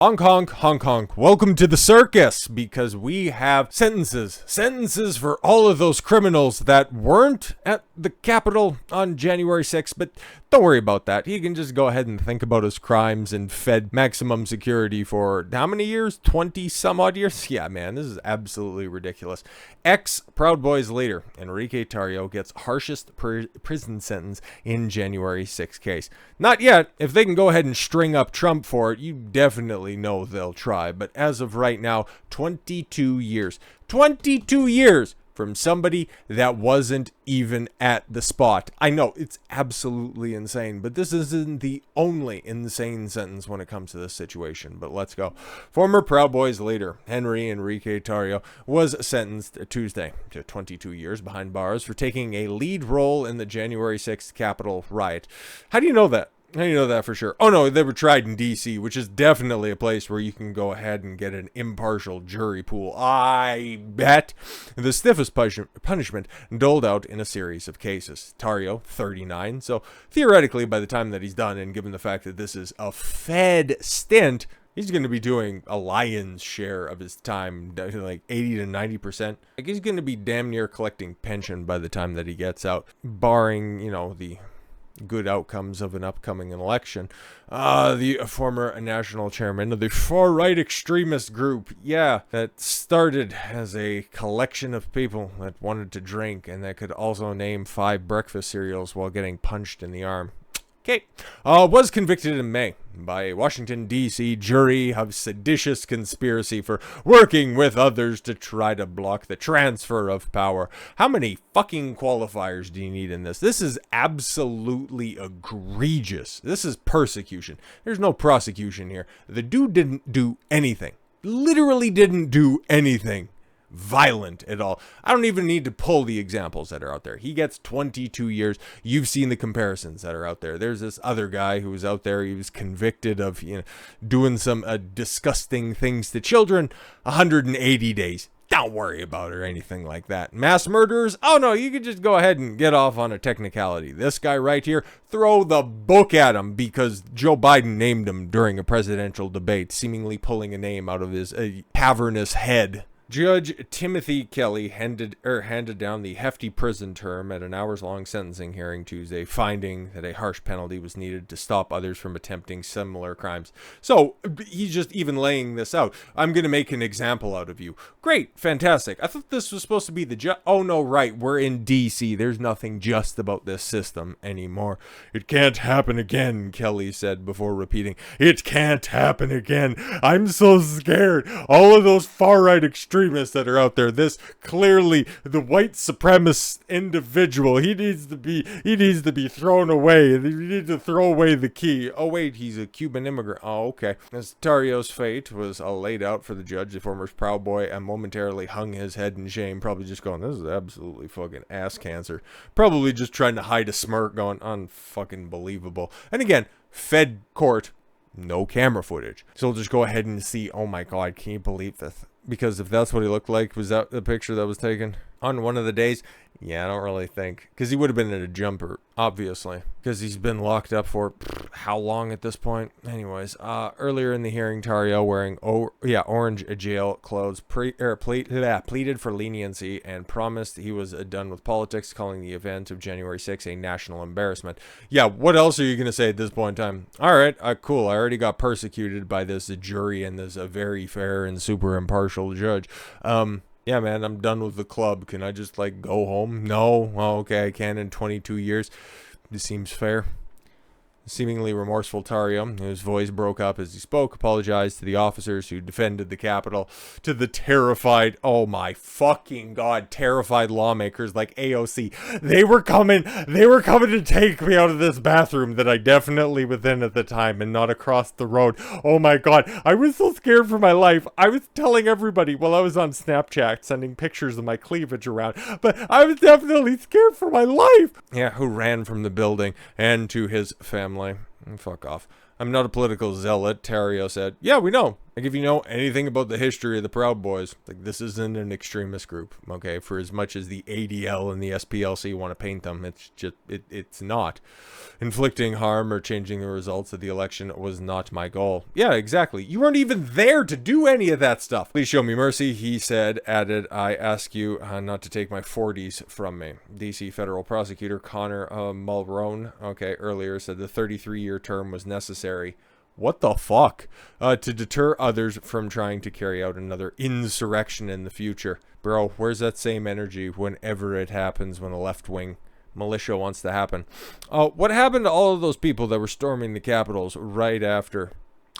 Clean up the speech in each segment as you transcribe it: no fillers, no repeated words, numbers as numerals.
Honk, honk, honk, honk. Welcome to the circus, because we have sentences for all of those criminals that weren't at the Capitol on January 6th, but don't worry about that. He can just go ahead and think about his crimes and fed maximum security for how many years? 20 some odd years? Yeah, man, this is absolutely ridiculous. Ex-Proud Boys leader Enrique Tarrio gets harshest prison sentence in January 6th case. Not yet. If they can go ahead and string up Trump for it, you definitely know they'll try. But as of right now, 22 years. 22 years! From somebody that wasn't even at the spot. I know, it's absolutely insane, but this isn't the only insane sentence when it comes to this situation. But let's go. Former Proud Boys leader Enrique Tarrio was sentenced Tuesday to 22 years behind bars for taking a lead role in the January 6th Capitol riot. How do you know that? How do you know that for sure? Oh no, they were tried in DC, which is definitely a place where you can go ahead and get an impartial jury pool. I bet. The stiffest punishment doled out in a series of cases. Tarrio, 39, so theoretically by the time that he's done, and given the fact that this is a Fed stint, he's going to be doing a lion's share of his time, like 80 to 90%. Like, he's going to be damn near collecting pension by the time that he gets out, barring, you know, the good outcomes of an upcoming election. The former national chairman of the far-right extremist group, that started as a collection of people that wanted to drink and that could also name 5 breakfast cereals while getting punched in the arm. Okay, was convicted in May by a Washington, D.C. jury of seditious conspiracy for working with others to try to block the transfer of power. How many fucking qualifiers do you need in this? This is absolutely egregious. This is persecution. There's no prosecution here. The dude didn't do anything. Literally didn't do anything violent at all. I don't even need to pull the examples that are out there. He gets 22 years. You've seen the comparisons that are out there. There's this other guy who was out there. He was convicted of, doing some disgusting things to children. 180 days. Don't worry about it or anything like that. Mass murderers? Oh no, you could just go ahead and get off on a technicality. This guy right here, throw the book at him because Joe Biden named him during a presidential debate, seemingly pulling a name out of his cavernous head. Judge Timothy Kelly handed down the hefty prison term at an hours-long sentencing hearing Tuesday, finding that a harsh penalty was needed to stop others from attempting similar crimes. So he's just even laying this out. I'm going to make an example out of you. Great, fantastic. I thought this was supposed to be the judge. Oh no, right, we're in DC. There's nothing just about this system anymore. It can't happen again, Kelly said before repeating, "It can't happen again. I'm so scared. All of those far-right extremists that are out there, this clearly the white supremacist individual, he needs to be thrown away. You need to throw away the key." Oh wait, he's a Cuban immigrant. Oh, okay. As Tarrio's fate was laid out for the judge, the former Proud Boy momentarily hung his head in shame, probably just going, "This is absolutely fucking ass cancer." Probably just trying to hide a smirk, going, "Unfucking believable." And again, Fed court, no camera footage. So we'll just go ahead and see. Oh my god, can you believe this? Because if that's what he looked like, was that the picture that was taken on one of the days? Yeah, I don't really think. Because he would have been in a jumper, obviously. Because he's been locked up for how long at this point? Anyways, earlier in the hearing, Tarrio, wearing orange jail clothes, pleaded for leniency and promised he was done with politics, calling the event of January 6th a national embarrassment. Yeah, what else are you going to say at this point in time? All right, cool. I already got persecuted by this jury and this very fair and super impartial judge. Yeah, man, I'm done with the club. Can I just, go home? No? Oh, okay, I can in 22 years. This seems fair. Seemingly remorseful Tarrio, whose voice broke up as he spoke, apologized to the officers who defended the Capitol, to the terrified, oh my fucking god, terrified lawmakers like AOC. They were coming to take me out of this bathroom that I definitely was in at the time and not across the road. Oh my god, I was so scared for my life. I was telling everybody while I was on Snapchat, sending pictures of my cleavage around, but I was definitely scared for my life. Yeah, who ran from the building, and to his family. Fuck off. I'm not a political zealot, Tarrio said. Yeah, we know. Like, if you know anything about the history of the Proud Boys, like, this isn't an extremist group, okay? For as much as the ADL and the SPLC want to paint them, it's not. Inflicting harm or changing the results of the election was not my goal. Yeah, exactly. You weren't even there to do any of that stuff. Please show me mercy, he said, added, I ask you not to take my 40s from me. DC federal prosecutor Connor Mulroney, earlier said the 33-year term was necessary. What the fuck? To deter others from trying to carry out another insurrection in the future. Bro, where's that same energy whenever it happens when a left-wing militia wants to happen? What happened to all of those people that were storming the capitals right after...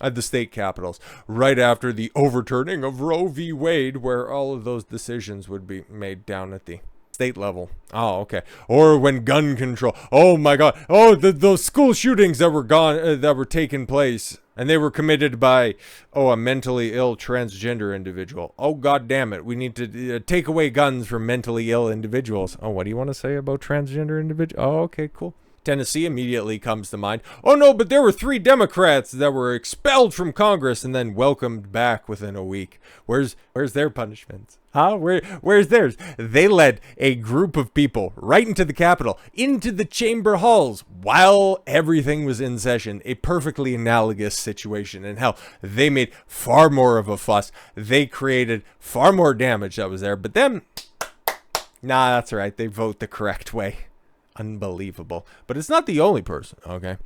the state capitals, right after the overturning of Roe v. Wade, where all of those decisions would be made down at the state level. Oh, okay. Or when gun control. Oh my God. Oh, those school shootings that were taking place, and they were committed by a mentally ill transgender individual. Oh, God damn it. We need to take away guns from mentally ill individuals. Oh, what do you want to say about transgender individuals? Oh, okay, cool. Tennessee immediately comes to mind. Oh no, but there were 3 Democrats that were expelled from Congress and then welcomed back within a week. Where's their punishments? Huh? Where's theirs? They led a group of people right into the Capitol, into the chamber halls, while everything was in session. A perfectly analogous situation. And hell, they made far more of a fuss. They created far more damage that was there. But then, nah, that's right. They vote the correct way. Unbelievable. But it's not the only person, okay?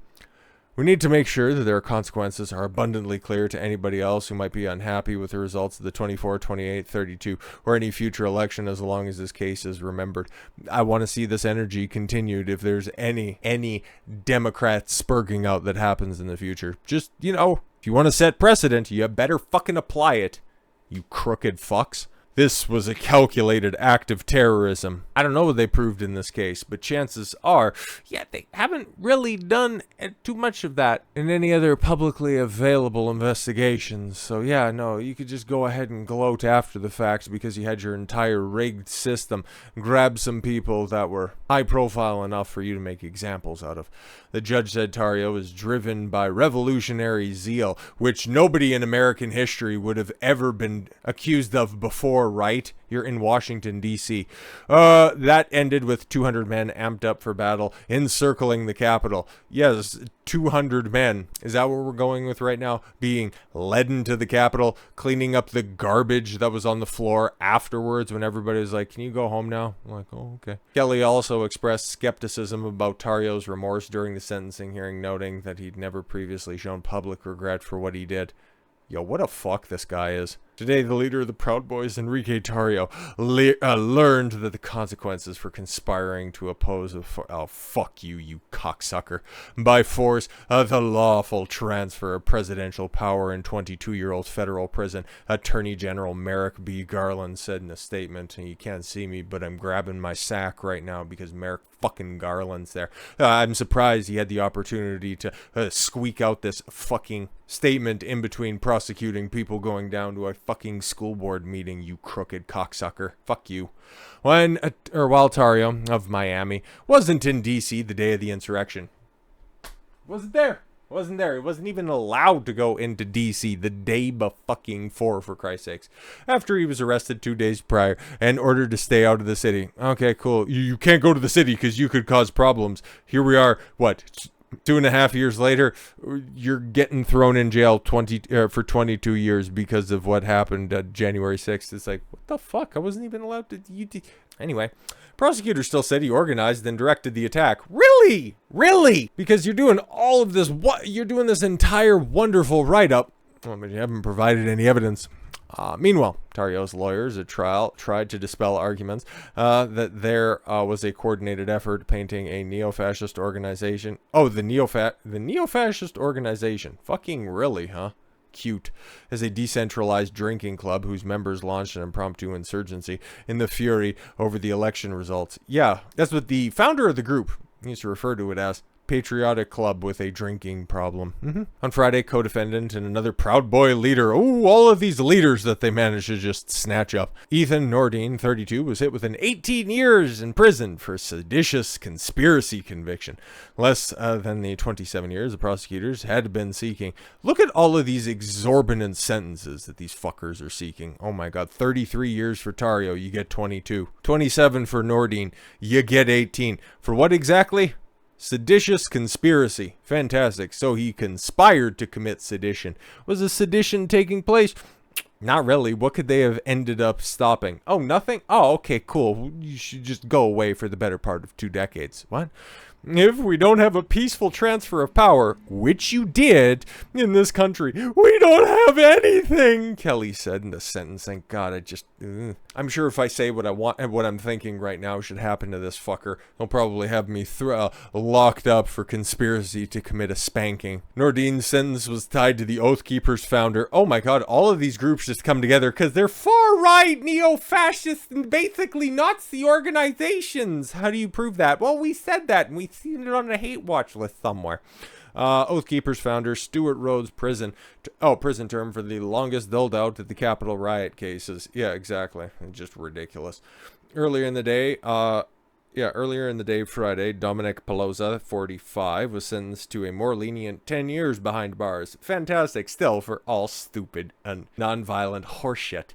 We need to make sure that their consequences are abundantly clear to anybody else who might be unhappy with the results of the 24, 28, 32, or any future election, as long as this case is remembered. I want to see this energy continued if there's any Democrat spurging out that happens in the future. Just, if you want to set precedent, you better fucking apply it, you crooked fucks. This was a calculated act of terrorism. I don't know what they proved in this case, but chances are, they haven't really done too much of that in any other publicly available investigations. So no, you could just go ahead and gloat after the fact because you had your entire rigged system, grab some people that were high profile enough for you to make examples out of. The judge said Tarrio was driven by revolutionary zeal, which nobody in American history would have ever been accused of before. Right? You're in Washington, D.C. That ended with 200 men amped up for battle, encircling the Capitol. Yes, 200 men. Is that what we're going with right now? Being led into the Capitol, cleaning up the garbage that was on the floor afterwards when everybody was like, can you go home now? I'm like, oh, okay. Kelly also expressed skepticism about Tarrio's remorse during the sentencing hearing, noting that he'd never previously shown public regret for what he did. Yo, what a fuck this guy is. Today, the leader of the Proud Boys, Enrique Tarrio, learned that the consequences for conspiring to oppose fuck you, you cocksucker, by force of the lawful transfer of presidential power in 22-year-old federal prison, Attorney General Merrick B. Garland said in a statement. And you can't see me, but I'm grabbing my sack right now because Merrick fucking Garland's there. I'm surprised he had the opportunity to squeak out this fucking statement in between prosecuting people going down to a fucking school board meeting, you crooked cocksucker. Fuck you. While Tarrio of Miami wasn't in D.C. the day of the insurrection. Wasn't there. He wasn't even allowed to go into D.C. the day before, for Christ's sakes. After he was arrested 2 days prior and ordered to stay out of the city. Okay, cool. You can't go to the city because you could cause problems. Here we are, 2.5 years later, you're getting thrown in jail for 22 years because of what happened January 6th. It's like, what the fuck? I wasn't even allowed to... Anyway, prosecutors still said he organized and directed the attack. Really? Because you're doing all of this... You're doing this entire wonderful write-up, but you haven't provided any evidence. Meanwhile, Tarrio's lawyers at trial tried to dispel arguments that there was a coordinated effort painting a neo-fascist organization. Oh, the neo-fascist organization. Fucking really, huh? Cute. As a decentralized drinking club whose members launched an impromptu insurgency in the fury over the election results. Yeah, that's what the founder of the group used to refer to it as. patriotic club with a drinking problem. On Friday, co-defendant and another Proud Boy leader. Oh, all of these leaders that they managed to just snatch up. Ethan Nordine, 32, was hit with an 18 years in prison for seditious conspiracy conviction. Less than the 27 years the prosecutors had been seeking. Look at all of these exorbitant sentences that these fuckers are seeking. Oh my god, 33 years for Tarrio, you get 22. 27 for Nordine, you get 18. For what exactly? Seditious conspiracy. Fantastic. So he conspired to commit sedition. Was a sedition taking place? Not really. What could they have ended up stopping? Oh, nothing? Oh, okay, cool. You should just go away for the better part of 2 decades. What? If we don't have a peaceful transfer of power, which you did in this country, we don't have anything, Kelly said in the sentence. Thank God, I'm sure if I say what I want and what I'm thinking right now should happen to this fucker, they'll probably have me locked up for conspiracy to commit a spanking. Nordine's sentence was tied to the Oathkeepers founder. Oh my God, all of these groups just come together because they're far-right, neo-fascist, and basically Nazi organizations. How do you prove that? Well, we said that, and we seen it on a hate watch list somewhere. Oathkeepers founder Stuart Rhodes prison term for the longest doled out at the Capitol Riot cases. Yeah, exactly. Just ridiculous. Earlier in the day, Friday, Dominic Pelosa, 45, was sentenced to a more lenient 10 years behind bars. Fantastic still for all stupid and non-violent horseshit.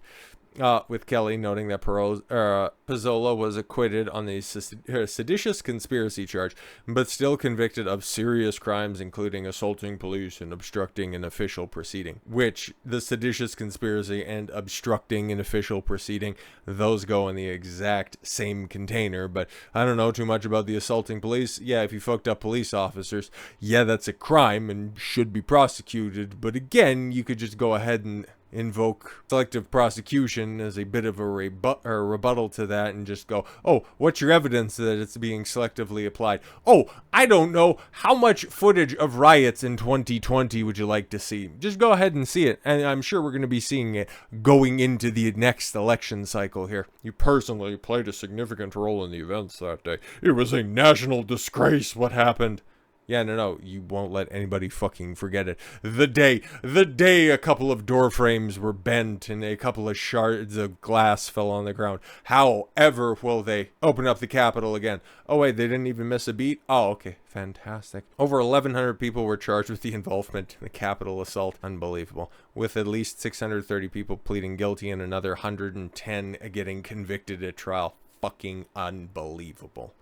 With Kelly noting that Pizzola was acquitted on the seditious conspiracy charge, but still convicted of serious crimes, including assaulting police and obstructing an official proceeding. Which, the seditious conspiracy and obstructing an official proceeding, those go in the exact same container, but I don't know too much about the assaulting police. Yeah, if you fucked up police officers, yeah, that's a crime and should be prosecuted, but again, you could just go ahead and invoke selective prosecution as a bit of a rebuttal to that and just go, oh, what's your evidence that it's being selectively applied? Oh, I don't know. How much footage of riots in 2020 would you like to see? Just go ahead and see it, and I'm sure we're going to be seeing it going into the next election cycle here. You personally played a significant role in the events that day. It was a national disgrace what happened. Yeah, no, you won't let anybody fucking forget it. The day a couple of door frames were bent and a couple of shards of glass fell on the ground. However will they open up the Capitol again? Oh wait, they didn't even miss a beat? Oh, okay, fantastic. Over 1,100 people were charged with the involvement in the Capitol assault. Unbelievable. With at least 630 people pleading guilty and another 110 getting convicted at trial. Fucking unbelievable.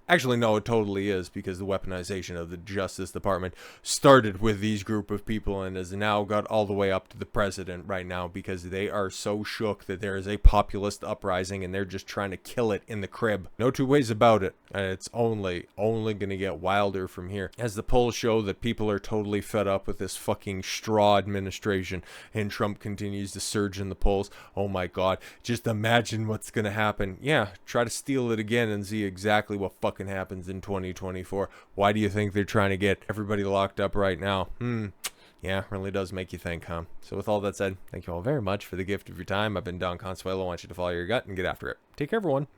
Actually, no, it totally is, because the weaponization of the Justice Department started with these group of people and has now got all the way up to the president right now because they are so shook that there is a populist uprising and they're just trying to kill it in the crib. No two ways about it. And it's only going to get wilder from here. As the polls show that people are totally fed up with this fucking straw administration and Trump continues to surge in the polls. Oh my God. Just imagine what's going to happen. Yeah, try to steal it again and see exactly what fucking happens in 2024. Why do you think they're trying to get everybody locked up right now? Yeah, really does make you think, huh? So with all that said, thank you all very much for the gift of your time. I've been Don Consuelo. I want you to follow your gut and get after it. Take care, everyone.